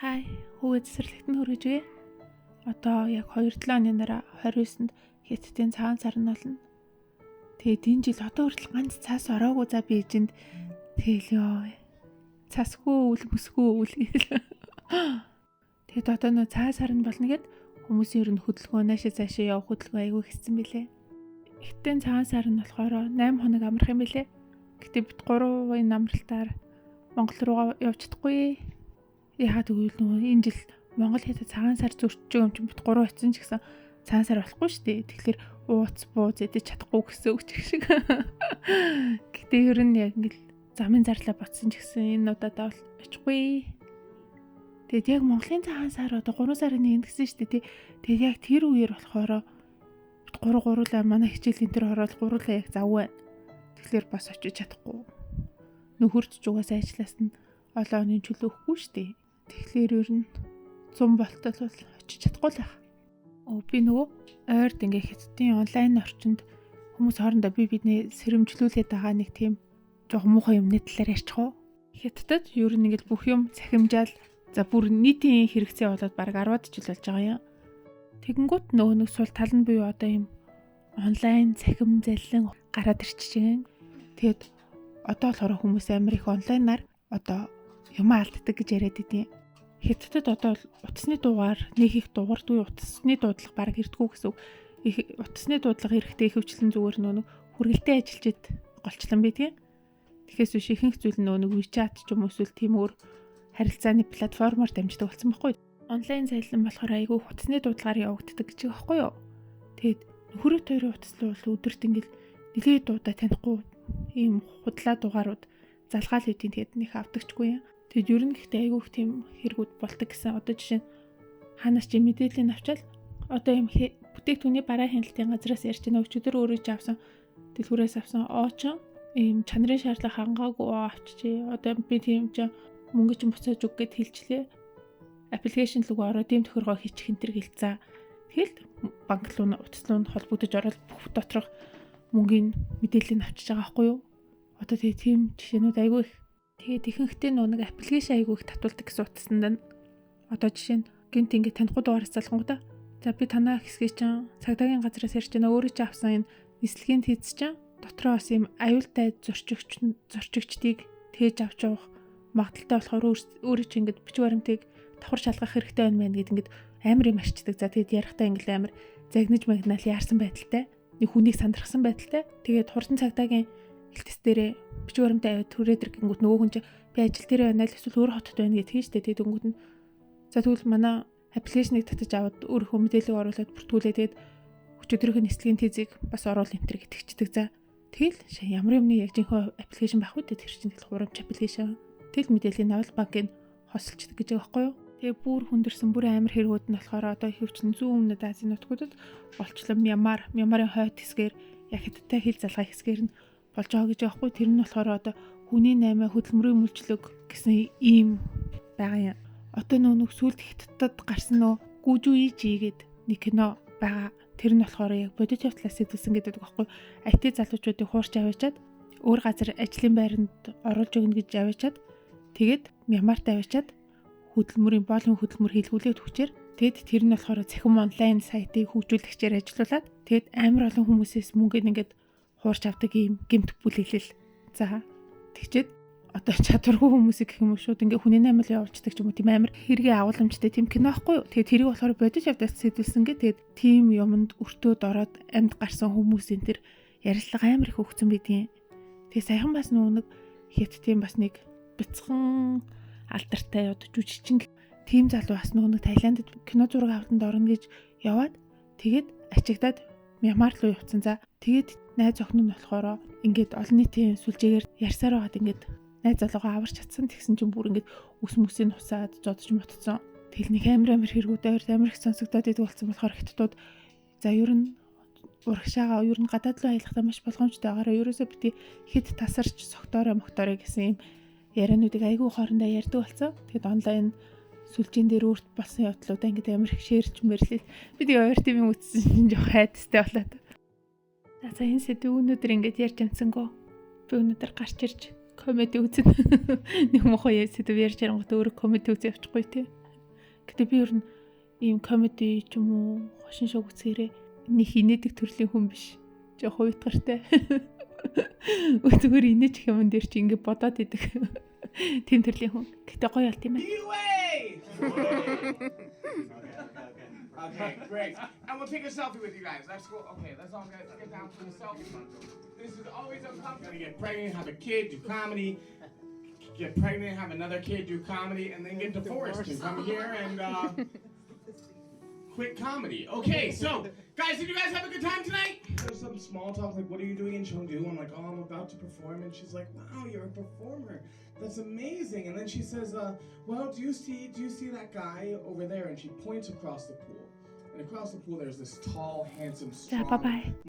Хай, хүүгээ цэцэрлэгт нь хүргэжээ. Одоо яг 2-7 оны дараа 29-нд Хятадын цагаан сар нь болно. Тэгээд энэ жил одоо хүртэл ганц цаас ороогүй за би эжэнд тэгэлөө. Цасгүй үл мөсгүй үл гээл. Тэгээд одоо нөө цагаан сар нь болно гэд хүмүүсийн ер нь хөдөлгөөн наашаа цаашаа явах хөдөлгөөн айгүй хэцсэн билээ. Хятадын цагаан сар нь болохоор 8 хоног амрах юм билээ. Гэтэ бид 3 энэ амралтаар Монгол руугаа явж чадахгүй. Яагаад гэвэл энэ жил Монгол Хятад цагаан сар зөрчиж юм чинь бид 3 очсон ч гэсэн цагаан сар болохгүй шүү дээ. Тэгэхээр ууц бууз идэж чадахгүй гэсэн үг шиг. Гэтэ ер нь яг ингээл замын зарлаа ботсон ч гэсэн энэ удаадаа бол очихгүй. Тэгээд яг Монголын цагаан сар одоо 3 сарын 1-нд гэсэн шүү дээ. Тэгээд яг тэр үеэр болохоор бид 3 манай хичээлийн тэр ороод 3 яг зав байна. Тэгэхээр бас очиж чадахгүй. Нөхөрч угаасаа ажиллаас нь олон оны чөлөөхгүй шүү дээ. Тэгэхээр ер нь 100 болтол бол очиж чадахгүй л байх. Би нөгөө ойрд ингээ Хятадын онлайн орчинд хүмүүс хоорондоо бидний сэрэмжлүүлээд байгаа нэг тийм жоо муухай юмны талаар ярьчих уу. Хятадд ер нь ингээл бүх юм цахимжаал за бүр нийтийн хэрэгцээ болоод баг 10-аад жил болж байгаа юм. Тэгэнгүүт нөгөө нэг сул тал нь буюу одоо юм онлайн цахим заллин гараад ирчихжээ. Тэгэд одоо болохоор хүмүүс амар их онлайнаар одоо юм алддаг гэж яриад идэв. Хятадд одоо утасны дуугаар нэг их дуурдгүй утасны дуудлага баг ирдгүү гэсэн үг. Утасны дуудлага эрэхтэй ихэвчлэн зүгээр нөгөө хүргэлтээ ажиллажид голчлон байдгийг. Тэгэхээс биш ихэнх зүйл нөгөө WeChat ч юм уу эсвэл тийм өөр харилцааны платформоор дамждаг болсон байхгүй. Онлайн зайлан болохоор айгүй утасны дуудлагаар явагддаг гэж байгаа байхгүй юу. Тэгэд нөхөрөд хоёрын утас бол өдөрт ингээл нэлээд дуудаа танихгүй ийм худлаа дугаарууд залгаал үдийн тэгэд нэг авдагчгүй юм. Тэгэд ер нь гэхдээ айгүйх тийм хэрэгүүд болдог гэсэн. Одоо жишээ нь ханаас чи мэдээллийг авчаал одоо юм бүтээгдэхүүний бараа хяналтын газраас ярьж байгаа өчигдөр өөрөө ч авсан дэлгүүрээс авсан оочон ийм чанарын шаардлага хангаагүй авчижээ. Одоо би тийм ч мөнгө чинь буцааж өг гэд хэлчлээ. Аппликейшн руу ороод тийм тохиргоо хийчих энэ төр гэлцээ. Тэгэл банк руу утас руу холбогдож ороод бүх доторх мөнгөний мэдээллийг авчиж байгаа байхгүй юу? Одоо тийм жишээнүүд айгүй их. Тэгээд ихэнхдээ нэг аппликейшн айгүй их татуулдаг гэсэн утасанд нь одоо жишээ нь гинт ингэ танихгүй дугаараас залгангуудаа за би танаа хэсгээ чинь цагдаагийн газраас ярьж байна өөрөө ч авсан энэ нислэгийн тийц чинь дотроо бас юм аюултай зорчигчдыг тээж авч явах магадaltaй болохоор өөрөө ч ингэ бичиг баримтыг давхар шалгах хэрэгтэй байна мэн гэд ингэ амар юм арчдаг. За тэгээд ярихтаа ингэ амар загнаж магнаал яарсан байдалтай нэг хүнийг сандрахсан байдалтай. Тэгээд хурдан цагдаагийн хэлтэс дээрээ бичиг баримтаа аваад түрээд ирэнгүүт нөгөө хүн чинь би ажил дээр байна л эсвэл өөр хотод байна гэж хийж тэгээд өнгөт нь за тэгвэл манай аппликейшнийг татаж аваад өөрийнхөө мэдээллийг оруулаад бүртгүүлээ тэгээд өчигдрийн нислэгийн тийзийг бас оруул энтер гэтгчдэг. За тэгэл ямар юмны яг жинхэнэ аппликейшн байх үү тэр чинь тэгэл хурамч аппликейшн тэгэл мэдээллийг авал банкыг хосолчдөг гэж байгаа байхгүй юу. Тэгээ бүр хүндэрсэн бүр амар хэрэгүүд нь болохоор одоо хөвчн зүүн өмнөд Азийн нутгуудад олчлон Мьянмарын хойд хэсгээр яг Хятадтай хил залгаа хэсгээр нь болж байгаа гэж байгаа хгүй. Тэр нь болохоор одоо хүний 8 хөдөлмөрийн мүлжлөг гэсэн ийм байгаа юм. Одоо нөх сүлд Хятадд гарсан гүжүүи гээд нэг кино байгаа. Тэр нь болохоор яг бодит явдлаас сэдвсэн гэдэг байхгүй. IT залуучуудыг хуурч аваачаад өөр газар ажлын байранд оруулж өгнө гэж аваачаад тэгээд Мьянмарт аваачаад боолын хөдөлмөр хийлгүүлээд хүчээр тэгэд тэр нь болохоор цахим онлайн сайтыг хөгжүүлэгчээр ажилуулад тэгэд амар олон хүмүүсээс мөнгө ингээд хуурч авдаг ийм гэмт бүлэглэл. За тэгчээд одоо чадваргүй хүмүүсийг гэх юм шууд ингээ хүний наймал явуулцдаг ч юм уу тийм амар хэрэгээ агууламжтай тийм кино байхгүй юу. Тэгээд тэрийг болохоор бодож явдаас сэдвэлсэн гэ тэгээд тийм юмд өртөөд ороод амьд гарсан хүмүүсийн тэр ярилцлага амар их өгцөн бидгийн. Тэгээд саяхан бас нэг Хятадын бас нэг бяцхан алдартай одоо жүжигчин тийм залуу бас нэг Таиландд кино зураг авалтанд орно гэж яваад тэгээд ачигдаад Мьянмар руу явцсан. За тэгээд найз охин нь болохоор ингээд олон нийтийн сүлжээгээр ярьсаар байгаад ингээд найз залуугаа аварч чадсан. Тэгсэн чинь бүр ингээд үс мөсийг хусаад зодож мотцсон. Тэгэл нэг амар хэрэгүүд амар их сонсогдоод идэг болсон болохоор Хятадууд за ер нь урагшаага ер нь гадаад руу аялахдаа маш болгоомжтой байгаараа ерөөсөө бити хэд тасарч согтоорой гэсэн юм яриануудыг айгүй хоорондоо ярьдаг болсон. Тэгэд онлайн сүлжээн дээр өөрт болсон явдлуудаа ингээд амар их шеэрч мэрлээ. Бид өөр тийм юм үзсэн жоох хайдастай болоод. За энэ сэдв өнөөдөр ингээд ярьж амсангөө. Би өнөөдөр гарч ирж комеди үзэн. Нэг мохоо сэдв ярьж ярангууд өөрөө комеди үзээ явчихгүй тий. Гэтэ би ер нь ийм комеди ч юм уу хошин шог үзэхээрээ нэг инээдэг төрлийн хүн биш. Жохо уйтгартай. Зүгээр инээж их юм дээр чи ингэ бодоод идэг. Тим төрлийн хүн. Гэтэ гоё алт юм байна. Okay, great. And we'll take a selfie with you guys. That's cool. Okay, let's all get down for the selfie. This is always uncomfortable. Gonna get pregnant, have a kid, do comedy. Get pregnant, have another kid, do comedy, and then get divorced and come here and quit comedy. Okay, so guys, did you guys have a good time tonight? There's some small talk like, "What are you doing in Chengdu?" I'm like, "Oh, I'm about to perform," and she's like, "Wow, you're a performer. That's amazing." And then she says, "Well, do you see that guy over there?" And she points across the pool. And across the pool, there's this tall, handsome, За strong bye bye.